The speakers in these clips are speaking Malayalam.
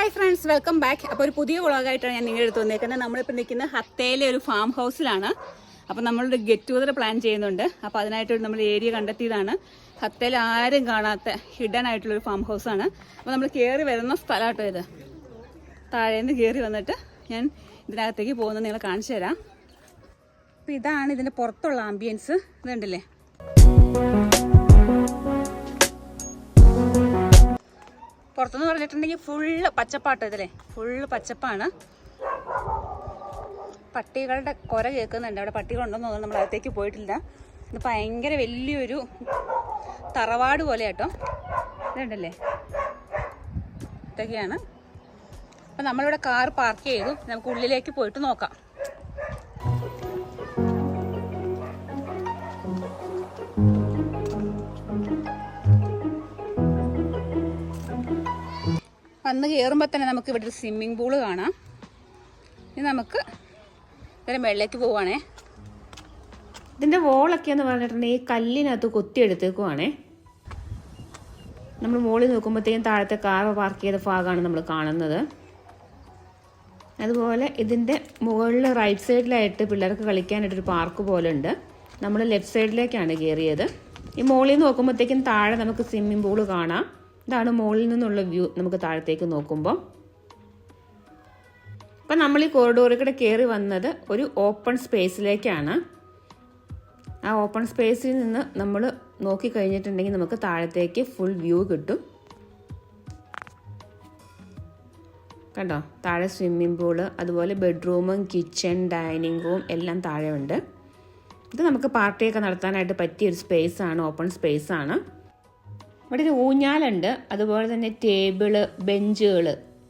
Hi friends, welcome back. അപ്പോൾ ഒരു പുതിയ വ്ളോഗായിട്ടാണ് ഞാൻ നിങ്ങളുടെ അടുത്ത് വന്നേക്കുന്നത്. നമ്മളിപ്പോൾ നിൽക്കുന്നത് ഹത്തയിലെ ഒരു ഫാം ഹൗസിലാണ്. അപ്പോൾ നമ്മളൊരു ഗെറ്റ് ടുഗദർ പ്ലാൻ ചെയ്യുന്നുണ്ട്. അപ്പോൾ അതിനായിട്ട് നമ്മൾ ഏരിയ കണ്ടെത്തിയതാണ്. ഹത്തയിൽ ആരും കാണാത്ത ഹിഡൻ ആയിട്ടുള്ളൊരു ഫാം ഹൗസാണ്. അപ്പോൾ നമ്മൾ കയറി വരുന്ന സ്ഥലമാട്ടോ ഇത്. താഴേന്ന് കയറി വന്നിട്ട് ഞാൻ ഇതിനകത്തേക്ക് പോകുന്നത് നിങ്ങളെ കാണിച്ചു തരാം. അപ്പോൾ ഇതാണ് ഇതിൻ്റെ പുറത്തുള്ള ആംബിയൻസ്. ഇതുണ്ടല്ലേ, പുറത്തുനിന്ന് പറഞ്ഞിട്ടുണ്ടെങ്കിൽ ഫുള്ള് പച്ചപ്പാട്ടോ ഇതിലെ, ഫുള്ള് പച്ചപ്പാണ്. പട്ടികളുടെ കുര കേൾക്കുന്നുണ്ട്. അവിടെ പട്ടികളുണ്ടെന്ന് തോന്നുന്നു. നമ്മൾ അകത്തേക്ക് പോയിട്ടില്ല. ഇത് ഭയങ്കര വലിയൊരു തറവാട് പോലെ കേട്ടോ. ഇതുണ്ടല്ലേ, ഇതൊക്കെയാണ്. അപ്പം നമ്മളിവിടെ കാർ പാർക്ക് ചെയ്തു. നമുക്ക് ഉള്ളിലേക്ക് പോയിട്ട് നോക്കാം. വന്ന് കയറുമ്പോൾ തന്നെ നമുക്ക് ഇവിടെ ഒരു സ്വിമ്മിംഗ് പൂള് കാണാം. ഇനി നമുക്ക് ഇതിൻ്റെ മുകളിലേക്ക് പോവുകയാണേ. ഇതിൻ്റെ വോളൊക്കെ എന്ന് പറഞ്ഞിട്ടുണ്ടെങ്കിൽ കല്ലിനകത്ത് കൊത്തിയെടുത്തേക്കുവാണേ. നമ്മൾ മുകളിൽ നോക്കുമ്പോഴത്തേക്കും താഴത്തെ കാർ പാർക്ക് ചെയ്ത ഭാഗമാണ് നമ്മൾ കാണുന്നത്. അതുപോലെ ഇതിൻ്റെ മുകളിൽ റൈറ്റ് സൈഡിലായിട്ട് പിള്ളേർക്ക് കളിക്കാനായിട്ടൊരു പാർക്ക് പോലെ ഉണ്ട്. നമ്മൾ ലെഫ്റ്റ് സൈഡിലേക്കാണ് കയറിയത്. ഈ മുകളിൽ നിന്ന് നോക്കുമ്പോഴത്തേക്കും താഴെ നമുക്ക് സ്വിമ്മിംഗ് പൂള് കാണാം. ഇതാണ് മുകളിൽ നിന്നുള്ള വ്യൂ. നമുക്ക് താഴത്തേക്ക് നോക്കുമ്പോൾ അപ്പം നമ്മൾ ഈ കോറിഡോറിൽ കൂടെ കയറി വന്നത് ഒരു ഓപ്പൺ സ്പേസിലേക്കാണ്. ആ ഓപ്പൺ സ്പേസിൽ നിന്ന് നമ്മൾ നോക്കിക്കഴിഞ്ഞിട്ടുണ്ടെങ്കിൽ നമുക്ക് താഴത്തേക്ക് ഫുൾ വ്യൂ കിട്ടും. കണ്ടോ, താഴെ സ്വിമ്മിംഗ് പൂള്, അതുപോലെ ബെഡ്റൂമും കിച്ചൺ, ഡൈനിങ് റൂം എല്ലാം താഴെ ഉണ്ട്. ഇത് നമുക്ക് പാർട്ടിയൊക്കെ നടത്താനായിട്ട് പറ്റിയൊരു സ്പേസാണ്, ഓപ്പൺ സ്പേസാണ്. ഇവിടെ ഒരു ഊഞ്ഞാലുണ്ട്, അതുപോലെ തന്നെ ടേബിള്, ബെഞ്ചുകൾ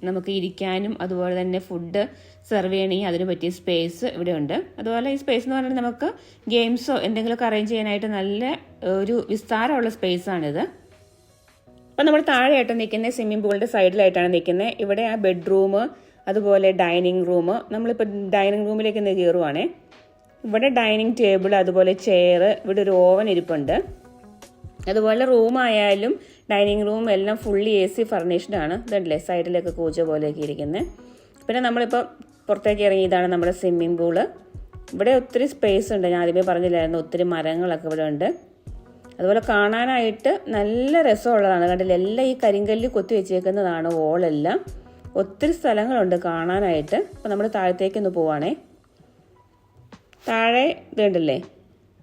നമുക്ക് ഇരിക്കാനും, അതുപോലെ തന്നെ ഫുഡ് സെർവ് ചെയ്യണമെങ്കിൽ അതിന് പറ്റിയ സ്പേസ് ഇവിടെ ഉണ്ട്. അതുപോലെ ഈ സ്പേസ് എന്ന് പറഞ്ഞാൽ നമുക്ക് ഗെയിംസോ എന്തെങ്കിലുമൊക്കെ അറേഞ്ച് ചെയ്യാനായിട്ട് നല്ല ഒരു വിസ്താരമുള്ള സ്പേസാണിത്. അപ്പം നമ്മൾ താഴെയായിട്ട് നിൽക്കുന്നത് സ്വിമ്മിംഗ് പൂളിൻ്റെ സൈഡിലായിട്ടാണ് നിൽക്കുന്നത്. ഇവിടെ ആ ബെഡ്റൂം, അതുപോലെ ഡൈനിങ് റൂം. നമ്മളിപ്പോൾ ഡൈനിങ് റൂമിലേക്ക് ഒന്ന് കയറുവാണേ. ഇവിടെ ഡൈനിങ് ടേബിൾ, അതുപോലെ ചെയർ, ഇവിടെ ഒരു ഓവൻ ഇരിപ്പുണ്ട്. അതുപോലെ റൂമായാലും ഡൈനിങ് റൂം എല്ലാം ഫുള്ളി AC ഫർണിഷ്ഡ് ആണ്. ഇതല്ലേ സൈഡിലൊക്കെ കൂജ പോലെയൊക്കെ ഇരിക്കുന്നത്. പിന്നെ നമ്മളിപ്പോൾ പുറത്തേക്ക് ഇറങ്ങി, ഇതാണ് നമ്മുടെ സ്വിമ്മിംഗ് പൂള്. ഇവിടെ ഒത്തിരി സ്പേസ് ഉണ്ട്. ഞാൻ ആദ്യമേ പറഞ്ഞില്ലായിരുന്നു, ഒത്തിരി മരങ്ങളൊക്കെ ഇവിടെ ഉണ്ട്. അതുപോലെ കാണാനായിട്ട് നല്ല രസമുള്ളതാണ്. കണ്ടില്ല, എല്ലാം ഈ കരിങ്കല്ല് കൊത്തി വെച്ചേക്കുന്നതാണ് വോളെല്ലാം. ഒത്തിരി സ്ഥലങ്ങളുണ്ട് കാണാനായിട്ട്. അപ്പോൾ നമ്മൾ താഴത്തേക്കൊന്ന് പോവാണേ. താഴെ ഇതുണ്ടല്ലേ,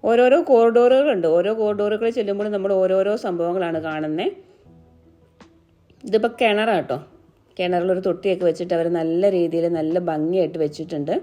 ഓരോരോ കോറിഡോറുകളുണ്ട്. ഓരോ കോറിഡോറുകളിൽ ചെല്ലുമ്പോൾ നമ്മൾ ഓരോരോ സംഭവങ്ങളാണ് കാണുന്നത്. ഇതിപ്പോൾ കിണറാട്ടോ. കിണറിലൊരു തൊട്ടിയൊക്കെ വെച്ചിട്ട് അവർ നല്ല രീതിയിൽ നല്ല ഭംഗിയായിട്ട് വെച്ചിട്ടുണ്ട്.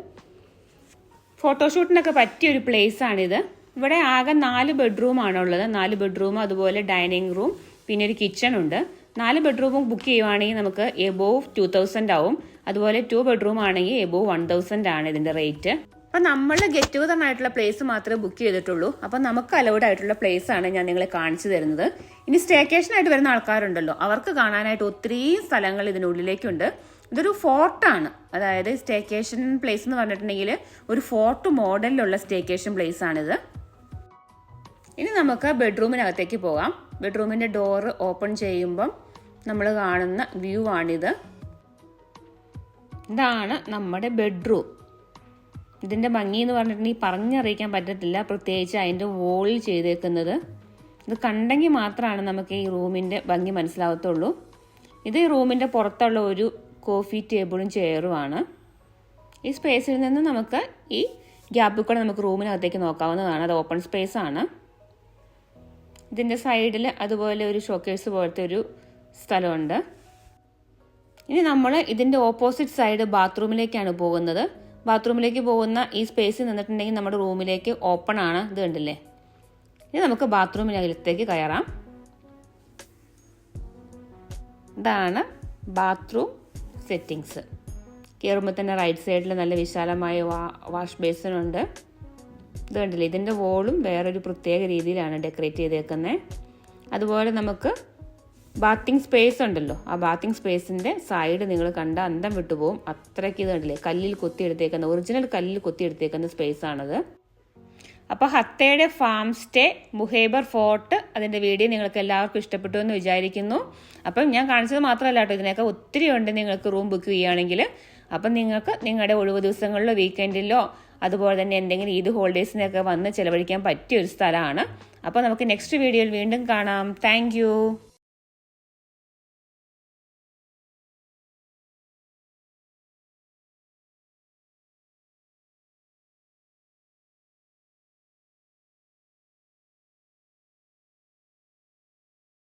ഫോട്ടോഷൂട്ടിനൊക്കെ പറ്റിയൊരു പ്ലേസാണിത്. ഇവിടെ ആകെ 4 ബെഡ്റൂമാണുള്ളത്. 4 ബെഡ്റൂം, അതുപോലെ ഡൈനിങ് റൂം, പിന്നെ ഒരു കിച്ചൺ ഉണ്ട്. 4 ബെഡ്റൂമും ബുക്ക് ചെയ്യുവാണെങ്കിൽ നമുക്ക് എബോവ് 2000 ആവും. അതുപോലെ 2 ബെഡ്റൂം ആണെങ്കിൽ എബോവ് 1000 ആണ് ഇതിൻ്റെ റേറ്റ്. അപ്പം നമ്മൾ ഗെറ്റ് ടുഗദർ ആയിട്ടുള്ള പ്ലേസ് മാത്രമേ ബുക്ക് ചെയ്തിട്ടുള്ളൂ. അപ്പം നമുക്ക് അലൗഡ് ആയിട്ടുള്ള പ്ലേസ് ആണ് ഞാൻ നിങ്ങളെ കാണിച്ചു തരുന്നത്. ഇനി സ്റ്റേക്കേഷനായിട്ട് വരുന്ന ആൾക്കാരുണ്ടല്ലോ, അവർക്ക് കാണാനായിട്ട് ഒത്തിരി സ്ഥലങ്ങൾ ഇതിനുള്ളിലേക്കുണ്ട്. ഇതൊരു ഫോർട്ടാണ്. അതായത് സ്റ്റേക്കേഷൻ പ്ലേസ് എന്ന് പറഞ്ഞിട്ടുണ്ടെങ്കിൽ ഒരു ഫോർട്ട് മോഡലിലുള്ള സ്റ്റേക്കേഷൻ പ്ലേസ് ആണിത്. ഇനി നമുക്ക് ബെഡ്റൂമിനകത്തേക്ക് പോകാം. ബെഡ്റൂമിൻ്റെ ഡോറ് ഓപ്പൺ ചെയ്യുമ്പം നമ്മൾ കാണുന്ന വ്യൂ ആണിത്. ഇതാണ് നമ്മുടെ ബെഡ്റൂം. ഇതിൻ്റെ ഭംഗി എന്ന് പറഞ്ഞിട്ടുണ്ടെങ്കിൽ പറഞ്ഞറിയിക്കാൻ പറ്റത്തില്ല. പ്രത്യേകിച്ച് അതിൻ്റെ വോളിൽ ചെയ്തേക്കുന്നത്. ഇത് കണ്ടെങ്കിൽ മാത്രമാണ് നമുക്ക് ഈ റൂമിൻ്റെ ഭംഗി മനസ്സിലാവത്തുള്ളൂ. ഇത് ഈ റൂമിൻ്റെ പുറത്തുള്ള ഒരു കോഫി ടേബിളും ചെയറുമാണ്. ഈ സ്പേസിൽ നിന്ന് നമുക്ക് ഈ ഗ്യാപ്പിൽ കൂടെ നമുക്ക് റൂമിനകത്തേക്ക് നോക്കാവുന്നതാണ്. അത് ഓപ്പൺ സ്പേസ് ആണ്. ഇതിൻ്റെ സൈഡിൽ അതുപോലെ ഒരു ഷോക്കേഴ്സ് പോലത്തെ ഒരു സ്ഥലമുണ്ട്. ഇനി നമ്മൾ ഇതിൻ്റെ ഓപ്പോസിറ്റ് സൈഡ് ബാത്റൂമിലേക്കാണ് പോകുന്നത്. ബാത്റൂമിലേക്ക് പോകുന്ന ഈ സ്പേസിൽ നിന്നിട്ടുണ്ടെങ്കിൽ നമ്മുടെ റൂമിലേക്ക് ഓപ്പൺ ആണ്. ഇത് കണ്ടില്ലേ. ഇനി നമുക്ക് ബാത്റൂമിനകത്തേക്ക് കയറാം. ഇതാണ് ബാത്റൂം സെറ്റിങ്സ്. കയറുമ്പോൾ തന്നെ റൈറ്റ് സൈഡിൽ നല്ല വിശാലമായ വാഷ് ബേസിനുണ്ട്. ഇത് കണ്ടില്ലേ, ഇതിൻ്റെ വോളും വേറൊരു പ്രത്യേക രീതിയിലാണ് ഡെക്കറേറ്റ് ചെയ്തേക്കുന്നത്. അതുപോലെ നമുക്ക് ബാത്തിങ് സ്പേസ് ഉണ്ടല്ലോ, ആ ബാത്തിങ് സ്പേസിൻ്റെ സൈഡ് നിങ്ങൾ കണ്ട അന്തം വിട്ടുപോകും. അത്രയ്ക്ക് ഇത് കണ്ടില്ലേ, കല്ലിൽ കൊത്തിയെടുത്തേക്കുന്ന, ഒറിജിനൽ കല്ലിൽ കൊത്തിയെടുത്തേക്കുന്ന സ്പേസാണത്. അപ്പോൾ ഹത്തയുടെ ഫാം സ്റ്റേ, മുഹേബർ ഫോർട്ട്, അതിൻ്റെ വീഡിയോ നിങ്ങൾക്ക് എല്ലാവർക്കും ഇഷ്ടപ്പെട്ടു എന്ന് വിചാരിക്കുന്നു. അപ്പം ഞാൻ കാണിച്ചത് മാത്രമല്ല കേട്ടോ, ഇതിനൊക്കെ ഒത്തിരി ഉണ്ട് നിങ്ങൾക്ക് റൂം ബുക്ക് ചെയ്യുകയാണെങ്കിൽ. അപ്പം നിങ്ങൾക്ക് നിങ്ങളുടെ ഒഴിവ് ദിവസങ്ങളിലോ വീക്കെൻഡിലോ അതുപോലെ തന്നെ എന്തെങ്കിലും ഈദ് ഹോളിഡേയ്സിനൊക്കെ വന്ന് ചിലവഴിക്കാൻ പറ്റിയ ഒരു സ്ഥലമാണ്. അപ്പോൾ നമുക്ക് നെക്സ്റ്റ് വീഡിയോയിൽ വീണ്ടും കാണാം. താങ്ക്